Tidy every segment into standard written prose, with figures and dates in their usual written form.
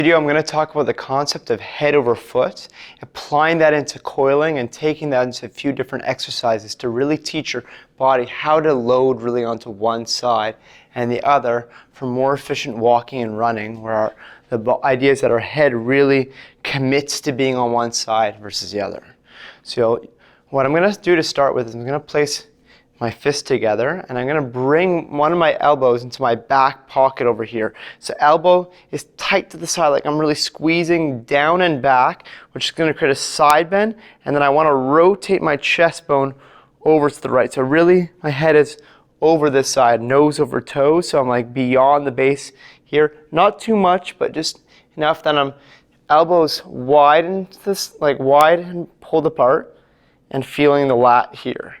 Video, I'm going to talk about the concept of head over foot, applying that into coiling and taking that into a few different exercises to really teach your body how to load really onto one side and the other for more efficient walking and running, where the idea is that our head really commits to being on one side versus the other. So what I'm going to do to start with is I'm going to place my fists together, and I'm going to bring one of my elbows into my back pocket over here. So elbow is tight to the side, like I'm really squeezing down and back, which is going to create a side bend, and then I want to rotate my chest bone over to the right. So really my head is over this side, nose over toes, so I'm like beyond the base here. Not too much, but just enough that I'm elbows wide and this, like wide and pulled apart, and feeling the lat here.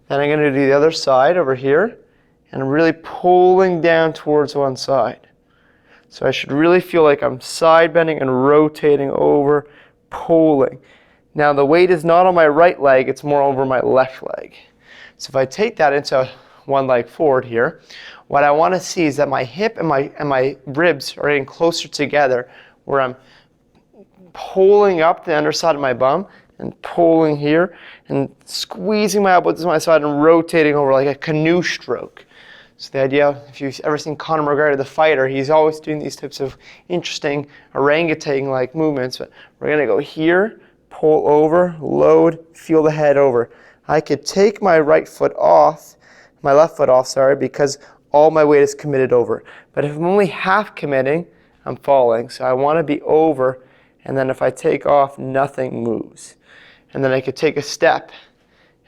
Then I'm going to do the other side over here and really pulling down towards one side. So I should really feel like I'm side bending and rotating over, pulling. Now the weight is not on my right leg, it's more over my left leg. So if I take that into one leg forward here, what I want to see is that my hip and my ribs are getting closer together, where I'm pulling up the underside of my bum and pulling here and squeezing my elbow to my side and rotating over like a canoe stroke. So the idea, if you've ever seen Conor McGregor, the fighter, he's always doing these types of interesting orangutan-like movements. But we're going to go here, pull over, load, feel the head over. I could take my right foot off, my left foot off, sorry, because all my weight is committed over. But if I'm only half committing, I'm falling. So I want to be over, and then if I take off, nothing moves. And then I could take a step,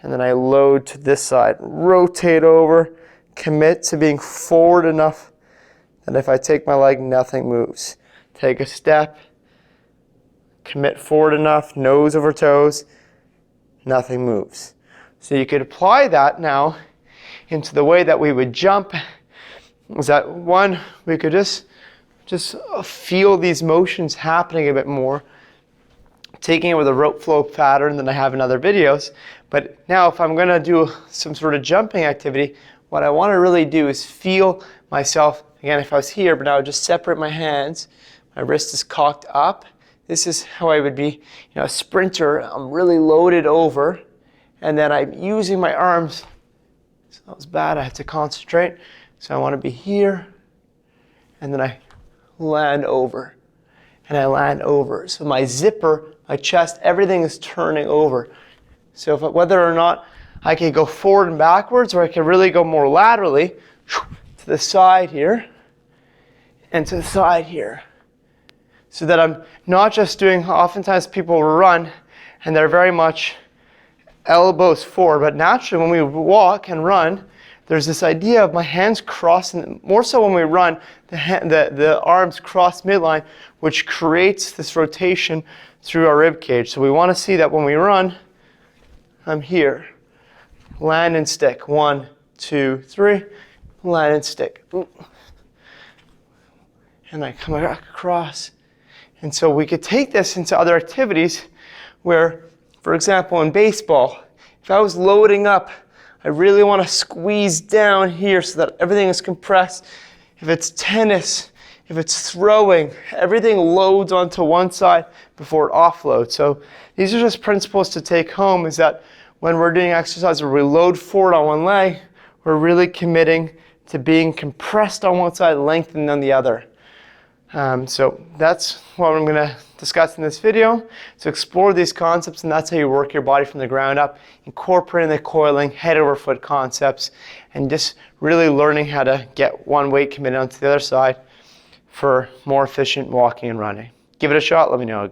and then I load to this side, rotate over, commit to being forward enough that if I take my leg, nothing moves. Take a step, commit forward enough, nose over toes, nothing moves. So you could apply that now into the way that we would jump. Is that one, we could just feel these motions happening a bit more, taking it with a rope flow pattern that I have in other videos. But now if I'm going to do some sort of jumping activity, what I want to really do is feel myself, again, if I was here, but now I would just separate my hands, my wrist is cocked up. This is how I would be, a sprinter. I'm really loaded over, and then I'm using my arms. So that was bad, I have to concentrate. So I want to be here, and then I land over, and I land over. So my zipper, my chest, everything is turning over. So whether or not I can go forward and backwards, or I can really go more laterally to the side here and to the side here. So that I'm not just doing, oftentimes people run and they're very much elbows forward, but naturally when we walk and run, there's this idea of my hands crossing, more so when we run, the arms cross midline, which creates this rotation through our rib cage. So we want to see that when we run, I'm here. Land and stick. 1, 2, 3. Land and stick. And I come back across. And so we could take this into other activities where, for example, in baseball, if I was loading up, I really want to squeeze down here so that everything is compressed. If it's tennis, if it's throwing, everything loads onto one side before it offloads. So these are just principles to take home, is that when we're doing exercise where we load forward on one leg, we're really committing to being compressed on one side, lengthened on the other. So that's what I'm going to discuss in this video, to explore these concepts, and that's how you work your body from the ground up, incorporating the coiling, head over foot concepts, and just really learning how to get one weight committed onto the other side for more efficient walking and running. Give it a shot, let me know.